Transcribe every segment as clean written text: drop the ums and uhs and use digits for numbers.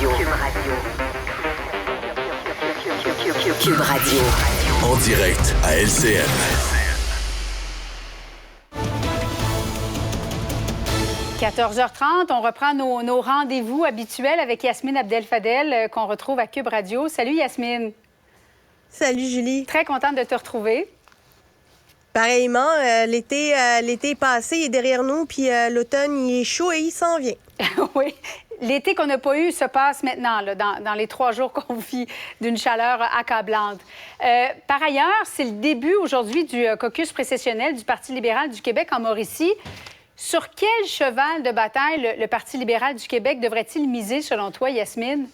Cube Radio. En direct à LCN. – 14h30, on reprend nos rendez-vous habituels avec Yasmine Abdel-Fadel qu'on retrouve à Cube Radio. Salut Yasmine. Salut Julie. Très contente de te retrouver. Pareillement, l'été est passé, il est derrière nous, puis l'automne, il est chaud et il s'en vient. Oui. L'été qu'on n'a pas eu se passe maintenant, là, dans les 3 jours qu'on vit d'une chaleur accablante. Par ailleurs, c'est le début aujourd'hui du caucus précessionnel du Parti libéral du Québec en Mauricie. Sur quel cheval de bataille le Parti libéral du Québec devrait-il miser, selon toi, Yasmine?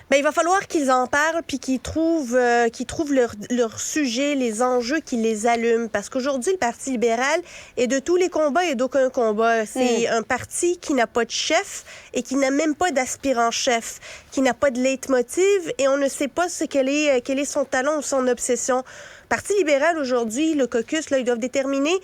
Bien, il va falloir qu'ils en parlent puis qu'ils trouvent leur sujet, les enjeux qui les allument. Parce qu'aujourd'hui, le Parti libéral est de tous les combats et d'aucun combat. C'est un parti qui n'a pas de chef et qui n'a même pas d'aspirant-chef, qui n'a pas de leitmotiv et on ne sait pas quel est son talent ou son obsession. Parti libéral, aujourd'hui, le caucus, là, ils doivent déterminer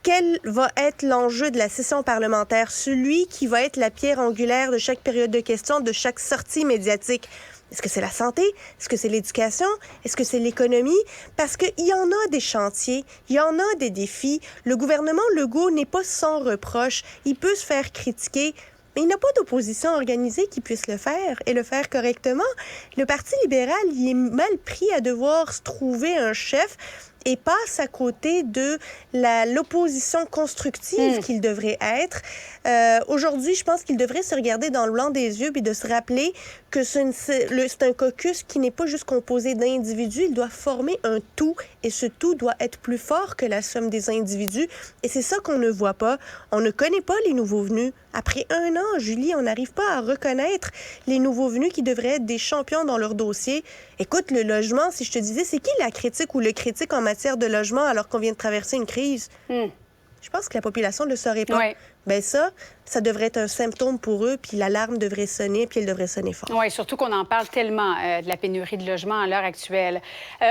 quel va être l'enjeu de la session parlementaire, celui qui va être la pierre angulaire de chaque période de questions, de chaque sortie médiatique. Est-ce que c'est la santé? Est-ce que c'est l'éducation? Est-ce que c'est l'économie? Parce qu'il y en a des chantiers, il y en a des défis. Le gouvernement Legault n'est pas sans reproche. Il peut se faire critiquer, mais il n'a pas d'opposition organisée qui puisse le faire et le faire correctement. Le Parti libéral, il est mal pris à devoir se trouver un chef et passe à côté de l'opposition constructive qu'il devrait être. Aujourd'hui, je pense qu'il devrait se regarder dans le blanc des yeux et de se rappeler que c'est un caucus qui n'est pas juste composé d'individus, il doit former un tout et ce tout doit être plus fort que la somme des individus. Et c'est ça qu'on ne voit pas. On ne connaît pas les nouveaux venus. Après 1 an, Julie, on n'arrive pas à reconnaître les nouveaux venus qui devraient être des champions dans leur dossier. Écoute, le logement, si je te disais, c'est qui la critique ou le critique en matière de logement alors qu'on vient de traverser une crise? Je pense que la population ne le saurait pas. Oui. Bien ça devrait être un symptôme pour eux, puis l'alarme devrait sonner, puis elle devrait sonner fort. Oui, surtout qu'on en parle tellement de la pénurie de logements à l'heure actuelle.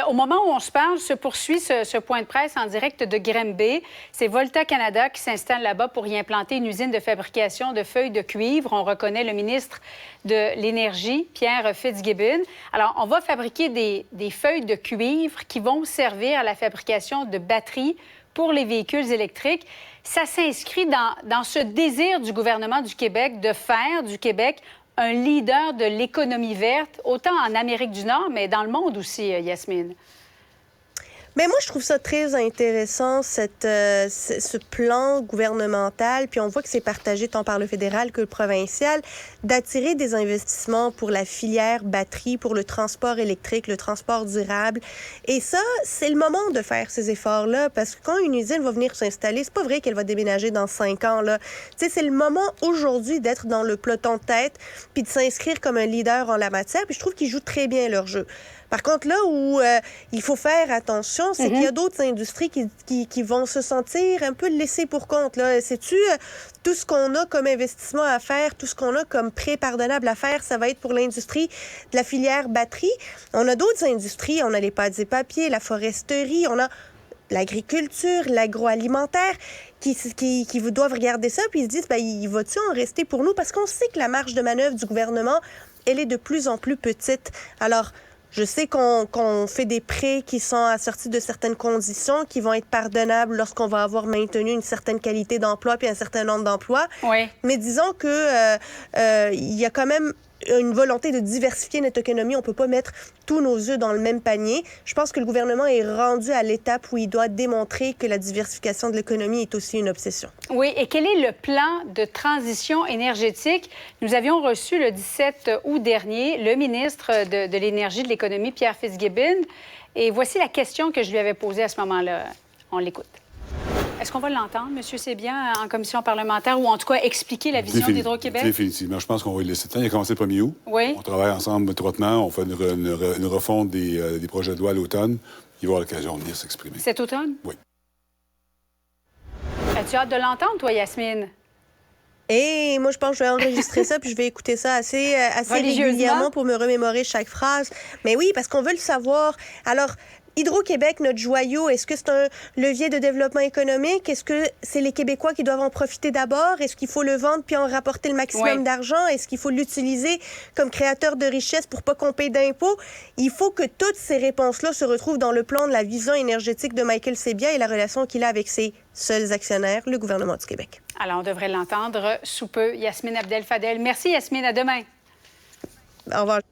Au moment où on se parle, se poursuit ce point de presse en direct de Granby. C'est Volta Canada qui s'installe là-bas pour y implanter une usine de fabrication de feuilles de cuivre. On reconnaît le ministre de l'Énergie, Pierre Fitzgibbon. Alors, on va fabriquer des feuilles de cuivre qui vont servir à la fabrication de batteries pour les véhicules électriques. Ça s'inscrit dans ce désir du gouvernement du Québec de faire du Québec un leader de l'économie verte, autant en Amérique du Nord, mais dans le monde aussi, Yasmine. Mais moi, je trouve ça très intéressant, ce plan gouvernemental, puis on voit que c'est partagé tant par le fédéral que le provincial, d'attirer des investissements pour la filière batterie, pour le transport électrique, le transport durable. Et ça, c'est le moment de faire ces efforts-là, parce que quand une usine va venir s'installer, c'est pas vrai qu'elle va déménager dans 5 ans, là. Tu sais, c'est le moment aujourd'hui d'être dans le peloton de tête, puis de s'inscrire comme un leader en la matière, puis je trouve qu'ils jouent très bien leur jeu. Par contre, là où il faut faire attention, c'est qu'il y a d'autres industries qui vont se sentir un peu laissées pour compte. Là. Sais-tu, tout ce qu'on a comme investissement à faire, tout ce qu'on a comme prêt pardonnable à faire, ça va être pour l'industrie de la filière batterie. On a d'autres industries, on a les pâtes et papiers, la foresterie, on a l'agriculture, l'agroalimentaire, qui doivent regarder ça puis ils se disent, ben, il va-tu en rester pour nous? Parce qu'on sait que la marge de manœuvre du gouvernement, elle est de plus en plus petite. Alors, je sais qu'on fait des prêts qui sont assortis de certaines conditions qui vont être pardonnables lorsqu'on va avoir maintenu une certaine qualité d'emploi puis un certain nombre d'emplois. Oui. Mais disons que il y a quand même une volonté de diversifier notre économie. On ne peut pas mettre tous nos œufs dans le même panier. Je pense que le gouvernement est rendu à l'étape où il doit démontrer que la diversification de l'économie est aussi une obsession. Oui, et quel est le plan de transition énergétique? Nous avions reçu le 17 août dernier le ministre de l'Énergie et de l'Économie, Pierre Fitzgibbon, et voici la question que je lui avais posée à ce moment-là. On l'écoute. Est-ce qu'on va l'entendre, M. Sébien, en commission parlementaire, ou en tout cas expliquer la vision d'Hydro-Québec? Définitivement. Je pense qu'on va lui laisser le temps. Il a commencé le 1er août. Oui. On travaille ensemble étroitement. On fait une refonte des projets de loi à l'automne. Il va avoir l'occasion de venir s'exprimer. Cet automne? Oui. As-tu hâte de l'entendre, toi, Yasmine? Et moi, je pense que je vais enregistrer ça puis je vais écouter ça assez régulièrement pour me remémorer chaque phrase. Mais oui, parce qu'on veut le savoir. Alors, Hydro-Québec, notre joyau, est-ce que c'est un levier de développement économique? Est-ce que c'est les Québécois qui doivent en profiter d'abord? Est-ce qu'il faut le vendre puis en rapporter le maximum d'argent? Est-ce qu'il faut l'utiliser comme créateur de richesse pour pas qu'on paye d'impôts? Il faut que toutes ces réponses-là se retrouvent dans le plan de la vision énergétique de Michael Sebia et la relation qu'il a avec ses seuls actionnaires, le gouvernement du Québec. Alors, on devrait l'entendre sous peu. Yasmine Abdel-Fadel. Merci, Yasmine. À demain. Au revoir.